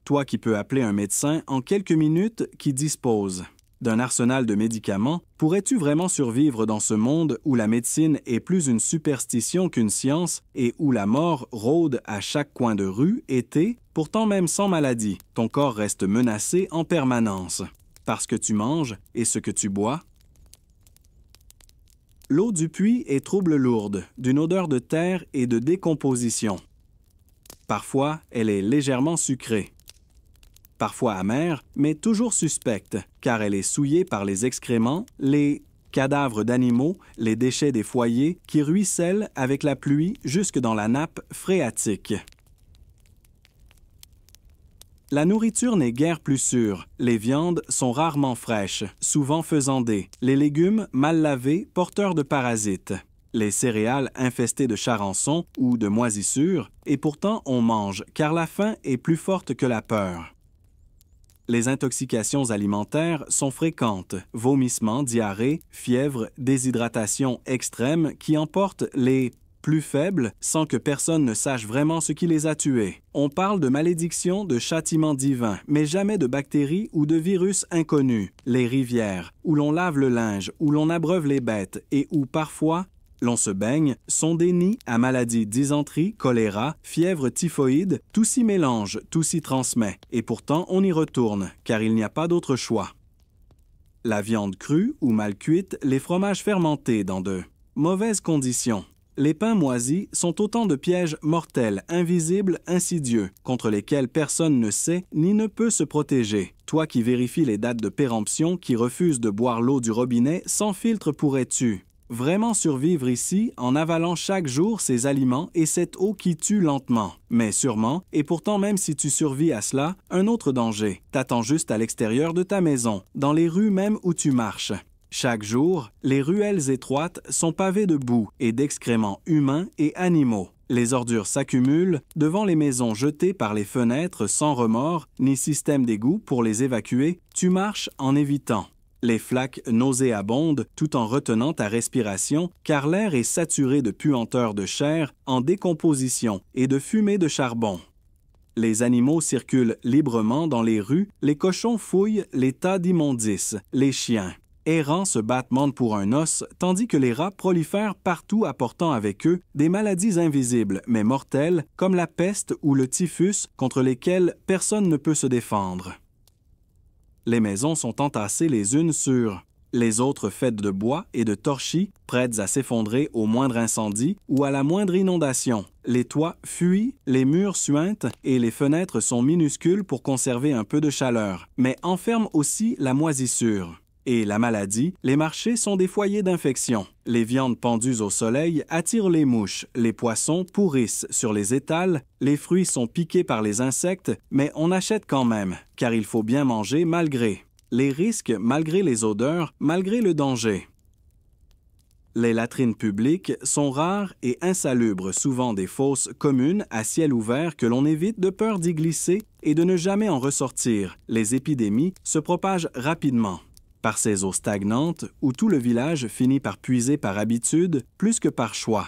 Toi qui peux appeler un médecin en quelques minutes qui dispose d'un arsenal de médicaments, pourrais-tu vraiment survivre dans ce monde où la médecine est plus une superstition qu'une science et où la mort rôde à chaque coin de rue, été, pourtant même sans maladie, ton corps reste menacé en permanence, parce que tu manges et ce que tu bois? L'eau du puits est trouble lourde, d'une odeur de terre et de décomposition. Parfois, elle est légèrement sucrée. Parfois amère, mais toujours suspecte, car elle est souillée par les excréments, les cadavres d'animaux, les déchets des foyers qui ruissellent avec la pluie jusque dans la nappe phréatique. La nourriture n'est guère plus sûre. Les viandes sont rarement fraîches, souvent faisandées. Les légumes, mal lavés, porteurs de parasites. Les céréales infestées de charançons ou de moisissures, et pourtant on mange, car la faim est plus forte que la peur. Les intoxications alimentaires sont fréquentes. Vomissements, diarrhée, fièvre, déshydratation extrême qui emportent les plus faibles sans que personne ne sache vraiment ce qui les a tués. On parle de malédiction, de châtiment divin, mais jamais de bactéries ou de virus inconnus. Les rivières, où l'on lave le linge, où l'on abreuve les bêtes et où parfois l'on se baigne, sont des nids à maladies dysenterie, choléra, fièvre typhoïde, tout s'y mélange, tout s'y transmet. Et pourtant on y retourne, car il n'y a pas d'autre choix. La viande crue ou mal cuite, les fromages fermentés dans de mauvaises conditions. Les pains moisis sont autant de pièges mortels, invisibles, insidieux, contre lesquels personne ne sait ni ne peut se protéger. Toi qui vérifies les dates de péremption, qui refuses de boire l'eau du robinet, sans filtre pourrais-tu vraiment survivre ici en avalant chaque jour ces aliments et cette eau qui tue lentement? Mais sûrement, et pourtant même si tu survis à cela, un autre danger t'attend juste à l'extérieur de ta maison, dans les rues même où tu marches. Chaque jour, les ruelles étroites sont pavées de boue et d'excréments humains et animaux. Les ordures s'accumulent devant les maisons jetées par les fenêtres sans remords ni système d'égout pour les évacuer. Tu marches en évitant. Les flaques nauséabondes tout en retenant ta respiration car l'air est saturé de puanteur de chair en décomposition et de fumée de charbon. Les animaux circulent librement dans les rues, les cochons fouillent les tas d'immondices, les chiens errants se battent pour un os, tandis que les rats prolifèrent partout apportant avec eux des maladies invisibles mais mortelles comme la peste ou le typhus contre lesquelles personne ne peut se défendre. Les maisons sont entassées les unes sur les autres faites de bois et de torchis, prêtes à s'effondrer au moindre incendie ou à la moindre inondation. Les toits fuient, les murs suintent et les fenêtres sont minuscules pour conserver un peu de chaleur, mais enferment aussi la moisissure. Et la maladie, les marchés sont des foyers d'infection. Les viandes pendues au soleil attirent les mouches, les poissons pourrissent sur les étals, les fruits sont piqués par les insectes, mais on achète quand même, car il faut bien manger malgré les risques, malgré les odeurs, malgré le danger. Les latrines publiques sont rares et insalubres, souvent des fosses communes à ciel ouvert que l'on évite de peur d'y glisser et de ne jamais en ressortir. Les épidémies se propagent rapidement. Par ces eaux stagnantes où tout le village finit par puiser par habitude plus que par choix.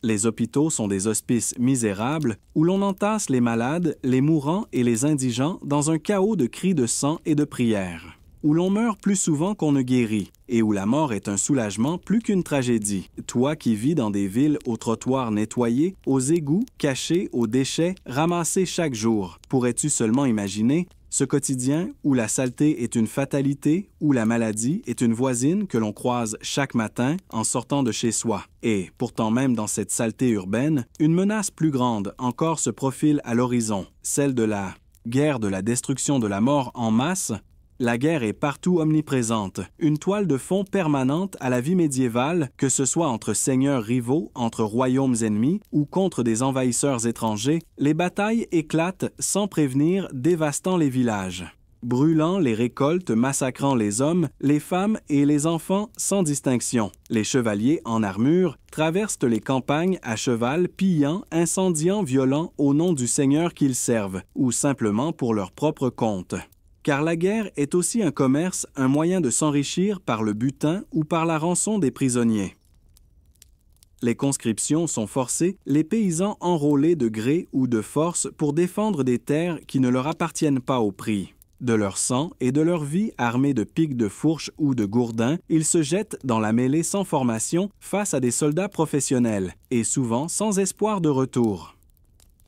Les hôpitaux sont des hospices misérables où l'on entasse les malades, les mourants et les indigents dans un chaos de cris de sang et de prières, où l'on meurt plus souvent qu'on ne guérit et où la mort est un soulagement plus qu'une tragédie. Toi qui vis dans des villes aux trottoirs nettoyés, aux égouts, cachés, aux déchets, ramassés chaque jour, pourrais-tu seulement imaginer ce quotidien où la saleté est une fatalité, où la maladie est une voisine que l'on croise chaque matin en sortant de chez soi. Et, pourtant même dans cette saleté urbaine, une menace plus grande encore se profile à l'horizon, celle de la guerre de la destruction de la mort en masse. La guerre est partout omniprésente, une toile de fond permanente à la vie médiévale, que ce soit entre seigneurs rivaux, entre royaumes ennemis ou contre des envahisseurs étrangers, les batailles éclatent sans prévenir, dévastant les villages, brûlant les récoltes, massacrant les hommes, les femmes et les enfants sans distinction. Les chevaliers en armure traversent les campagnes à cheval, pillant, incendiant, violant au nom du seigneur qu'ils servent, ou simplement pour leur propre compte. Car la guerre est aussi un commerce, un moyen de s'enrichir par le butin ou par la rançon des prisonniers. Les conscriptions sont forcées, les paysans enrôlés de gré ou de force pour défendre des terres qui ne leur appartiennent pas au prix. De leur sang et de leur vie armés de pics de fourche ou de gourdins, ils se jettent dans la mêlée sans formation face à des soldats professionnels et souvent sans espoir de retour.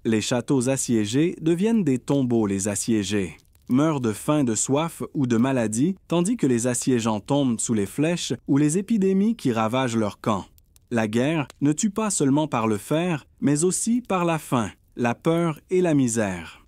Les châteaux assiégés deviennent des tombeaux les assiégés. Meurent de faim, de soif ou de maladie, tandis que les assiégeants tombent sous les flèches ou les épidémies qui ravagent leur camp. La guerre ne tue pas seulement par le fer, mais aussi par la faim, la peur et la misère.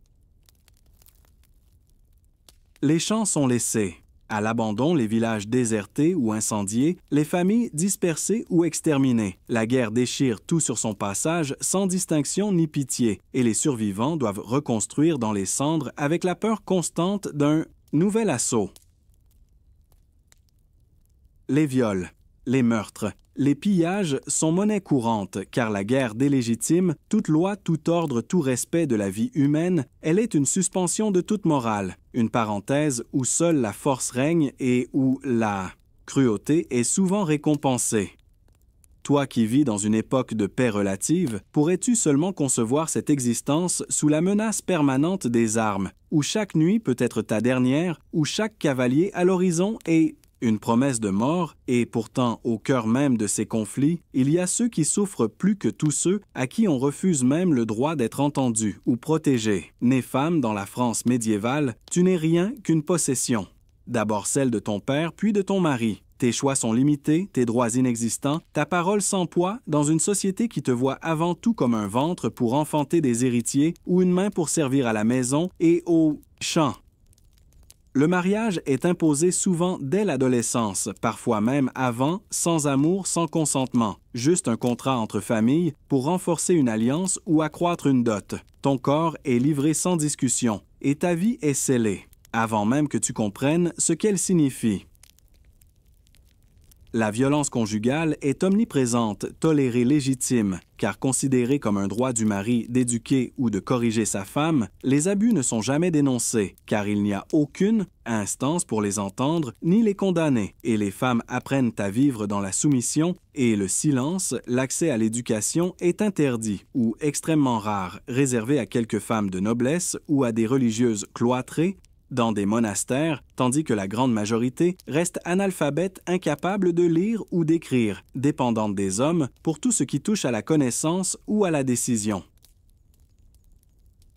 Les champs sont laissés. À l'abandon, les villages désertés ou incendiés, les familles dispersées ou exterminées. La guerre déchire tout sur son passage sans distinction ni pitié, et les survivants doivent reconstruire dans les cendres avec la peur constante d'un nouvel assaut. Les viols, les meurtres, les pillages sont monnaie courante, car la guerre délégitime toute loi, tout ordre, tout respect de la vie humaine. Elle est une suspension de toute morale, une parenthèse où seule la force règne et où la cruauté est souvent récompensée. Toi qui vis dans une époque de paix relative, pourrais-tu seulement concevoir cette existence sous la menace permanente des armes, où chaque nuit peut être ta dernière, où chaque cavalier à l'horizon est une promesse de mort, et pourtant, au cœur même de ces conflits, il y a ceux qui souffrent plus que tous ceux à qui on refuse même le droit d'être entendu ou protégé. Née femme dans la France médiévale, tu n'es rien qu'une possession. D'abord celle de ton père, puis de ton mari. Tes choix sont limités, tes droits inexistants, ta parole sans poids dans une société qui te voit avant tout comme un ventre pour enfanter des héritiers ou une main pour servir à la maison et au champ. Le mariage est imposé souvent dès l'adolescence, parfois même avant, sans amour, sans consentement. Juste un contrat entre familles pour renforcer une alliance ou accroître une dot. Ton corps est livré sans discussion et ta vie est scellée, avant même que tu comprennes ce qu'elle signifie. La violence conjugale est omniprésente, tolérée légitime, car considérée comme un droit du mari d'éduquer ou de corriger sa femme, les abus ne sont jamais dénoncés, car il n'y a aucune instance pour les entendre ni les condamner, et les femmes apprennent à vivre dans la soumission, et le silence, l'accès à l'éducation est interdit ou extrêmement rare, réservé à quelques femmes de noblesse ou à des religieuses cloîtrées, dans des monastères, tandis que la grande majorité reste analphabète, incapable de lire ou d'écrire, dépendante des hommes pour tout ce qui touche à la connaissance ou à la décision.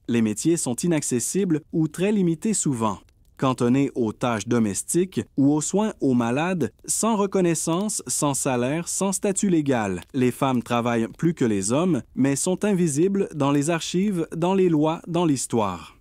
Les métiers sont inaccessibles ou très limités souvent. Cantonnés aux tâches domestiques ou aux soins aux malades, sans reconnaissance, sans salaire, sans statut légal. Les femmes travaillent plus que les hommes, mais sont invisibles dans les archives, dans les lois, dans l'histoire.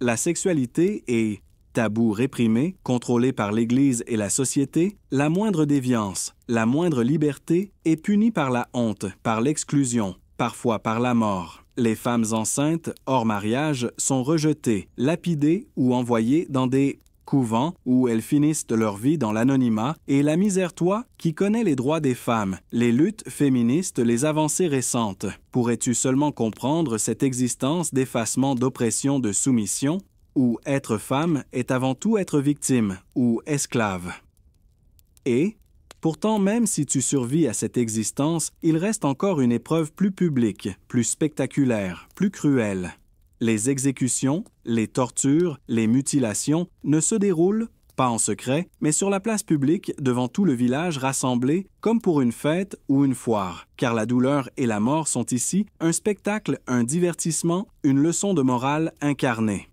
La sexualité est tabou réprimé, contrôlé par l'Église et la société, la moindre déviance, la moindre liberté est punie par la honte, par l'exclusion, parfois par la mort. Les femmes enceintes, hors mariage, sont rejetées, lapidées ou envoyées dans des couvents où elles finissent leur vie dans l'anonymat, et la misère toi qui connais les droits des femmes, les luttes féministes, les avancées récentes. Pourrais-tu seulement comprendre cette existence d'effacement, d'oppression, de soumission, où être femme est avant tout être victime ou esclave? Et, pourtant, même si tu survis à cette existence, il reste encore une épreuve plus publique, plus spectaculaire, plus cruelle. Les exécutions, les tortures, les mutilations ne se déroulent pas en secret, mais sur la place publique devant tout le village rassemblé comme pour une fête ou une foire, car la douleur et la mort sont ici un spectacle, un divertissement, une leçon de morale incarnée.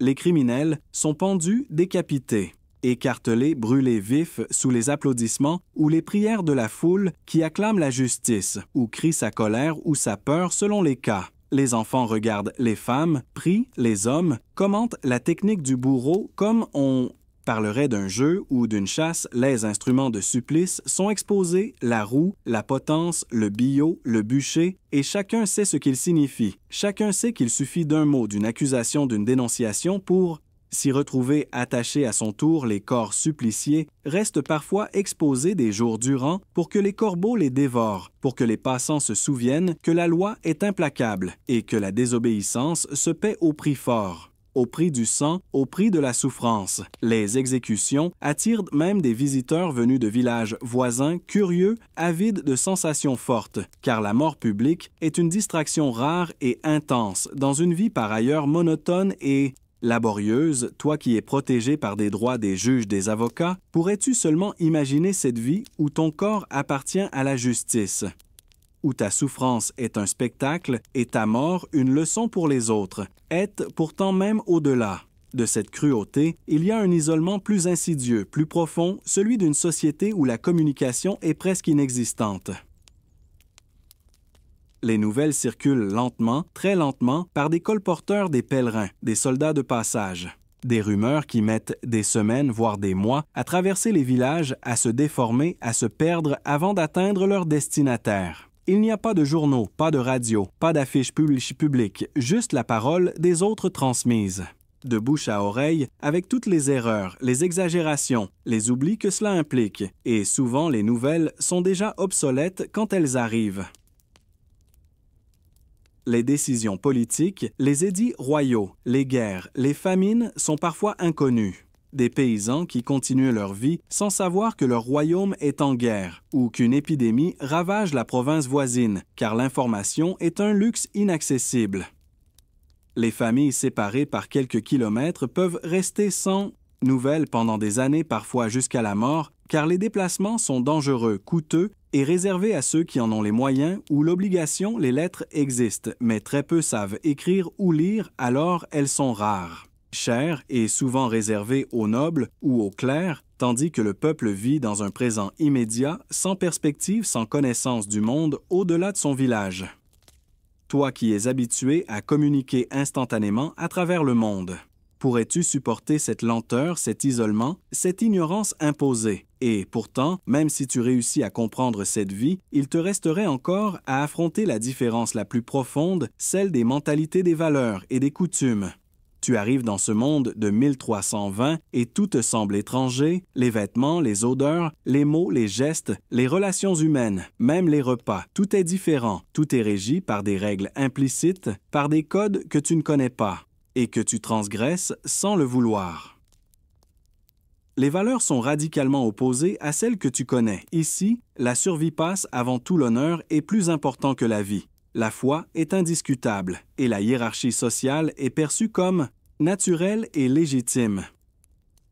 Les criminels sont pendus, décapités, écartelés, brûlés vifs sous les applaudissements ou les prières de la foule qui acclame la justice ou crie sa colère ou sa peur selon les cas. Les enfants regardent les femmes, prient les hommes, commentent la technique du bourreau comme on parlerait d'un jeu ou d'une chasse. Les instruments de supplice sont exposés, la roue, la potence, le billot, le bûcher, et chacun sait ce qu'il signifie. Chacun sait qu'il suffit d'un mot, d'une accusation, d'une dénonciation pour s'y retrouver attaché à son tour. Les corps suppliciés restent parfois exposés des jours durant pour que les corbeaux les dévorent, pour que les passants se souviennent que la loi est implacable et que la désobéissance se paie au prix fort, au prix du sang, au prix de la souffrance. Les exécutions attirent même des visiteurs venus de villages voisins, curieux, avides de sensations fortes, car la mort publique est une distraction rare et intense dans une vie par ailleurs monotone et laborieuse. Toi qui es protégé par des droits des juges, des avocats, pourrais-tu seulement imaginer cette vie où ton corps appartient à la justice, où ta souffrance est un spectacle et ta mort une leçon pour les autres, est pourtant même au-delà de cette cruauté, il y a un isolement plus insidieux, plus profond, celui d'une société où la communication est presque inexistante. Les nouvelles circulent lentement, très lentement, par des colporteurs des pèlerins, des soldats de passage. Des rumeurs qui mettent des semaines, voire des mois, à traverser les villages, à se déformer, à se perdre avant d'atteindre leur destinataire. Il n'y a pas de journaux, pas de radio, pas d'affiches publiques, juste la parole des autres transmise. De bouche à oreille, avec toutes les erreurs, les exagérations, les oublis que cela implique, et souvent les nouvelles sont déjà obsolètes quand elles arrivent. Les décisions politiques, les édits royaux, les guerres, les famines sont parfois inconnus. Des paysans qui continuent leur vie sans savoir que leur royaume est en guerre ou qu'une épidémie ravage la province voisine, car l'information est un luxe inaccessible. Les familles séparées par quelques kilomètres peuvent rester sans nouvelles pendant des années, parfois jusqu'à la mort, car les déplacements sont dangereux, coûteux et réservés à ceux qui en ont les moyens ou l'obligation. Les lettres existent, mais très peu savent écrire ou lire, alors elles sont rares. Chères et souvent réservées aux nobles ou aux clercs, tandis que le peuple vit dans un présent immédiat, sans perspective, sans connaissance du monde au-delà de son village. Toi qui es habitué à communiquer instantanément à travers le monde, pourrais-tu supporter cette lenteur, cet isolement, cette ignorance imposée? Et pourtant, même si tu réussis à comprendre cette vie, il te resterait encore à affronter la différence la plus profonde, celle des mentalités, des valeurs et des coutumes. Tu arrives dans ce monde de 1320 et tout te semble étranger, les vêtements, les odeurs, les mots, les gestes, les relations humaines, même les repas, tout est différent, tout est régi par des règles implicites, par des codes que tu ne connais pas et que tu transgresses sans le vouloir. Les valeurs sont radicalement opposées à celles que tu connais. Ici, la survie passe avant tout, l'honneur est plus important que la vie. La foi est indiscutable et la hiérarchie sociale est perçue comme naturelle et légitime.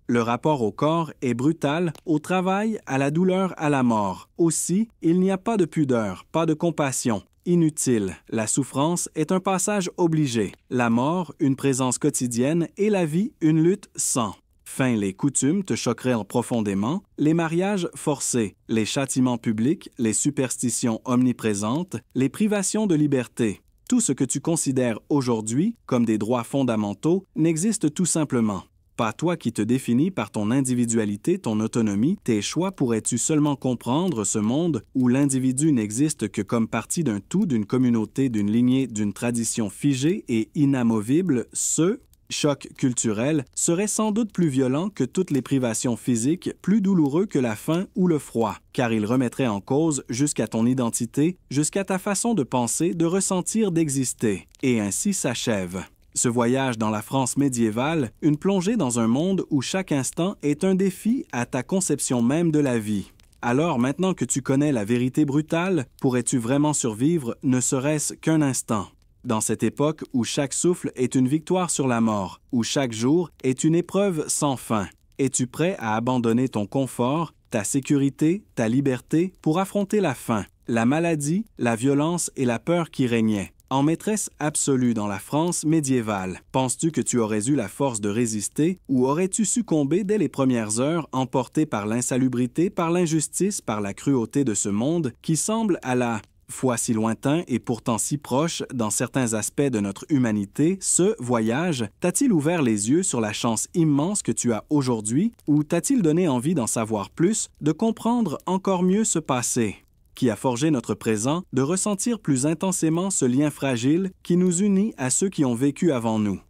Le rapport au corps est brutal, au travail, à la douleur, à la mort. Aussi, il n'y a pas de pudeur, pas de compassion. Inutile, la souffrance est un passage obligé, la mort une présence quotidienne et la vie une lutte sans. Fin, les coutumes te choqueraient profondément, les mariages forcés, les châtiments publics, les superstitions omniprésentes, les privations de liberté. Tout ce que tu considères aujourd'hui comme des droits fondamentaux n'existe tout simplement. Pas toi qui te définis par ton individualité, ton autonomie, tes choix. Pourrais-tu seulement comprendre ce monde où l'individu n'existe que comme partie d'un tout, d'une communauté, d'une lignée, d'une tradition figée et inamovible? Ce choc culturel serait sans doute plus violent que toutes les privations physiques, plus douloureux que la faim ou le froid, car il remettrait en cause jusqu'à ton identité, jusqu'à ta façon de penser, de ressentir, d'exister. Et ainsi s'achève. Ce voyage dans la France médiévale, une plongée dans un monde où chaque instant est un défi à ta conception même de la vie. Alors, maintenant que tu connais la vérité brutale, pourrais-tu vraiment survivre, ne serait-ce qu'un instant? Dans cette époque où chaque souffle est une victoire sur la mort, où chaque jour est une épreuve sans fin, es-tu prêt à abandonner ton confort, ta sécurité, ta liberté pour affronter la faim, la maladie, la violence et la peur qui régnaient? En maîtresse absolue dans la France médiévale, penses-tu que tu aurais eu la force de résister ou aurais-tu succombé dès les premières heures, emporté par l'insalubrité, par l'injustice, par la cruauté de ce monde qui semble à la fois si lointain et pourtant si proche dans certains aspects de notre humanité? Ce voyage t'a-t-il ouvert les yeux sur la chance immense que tu as aujourd'hui ou t'a-t-il donné envie d'en savoir plus, de comprendre encore mieux ce passé qui a forgé notre présent, de ressentir plus intensément ce lien fragile qui nous unit à ceux qui ont vécu avant nous?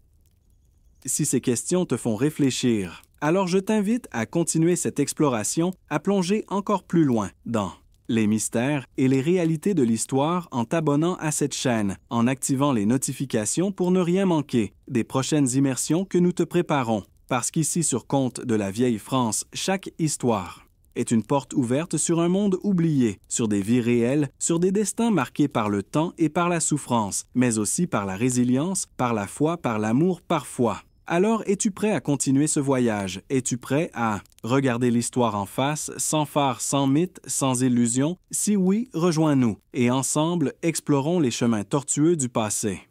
Si ces questions te font réfléchir, alors je t'invite à continuer cette exploration, à plonger encore plus loin dans les mystères et les réalités de l'histoire en t'abonnant à cette chaîne, en activant les notifications pour ne rien manquer des prochaines immersions que nous te préparons. Parce qu'ici sur Contes de la vieille France, chaque histoire est une porte ouverte sur un monde oublié, sur des vies réelles, sur des destins marqués par le temps et par la souffrance, mais aussi par la résilience, par la foi, par l'amour parfois. Alors, es-tu prêt à continuer ce voyage? Es-tu prêt à regarder l'histoire en face, sans phare, sans mythe, sans illusion? Si oui, rejoins-nous et ensemble, explorons les chemins tortueux du passé.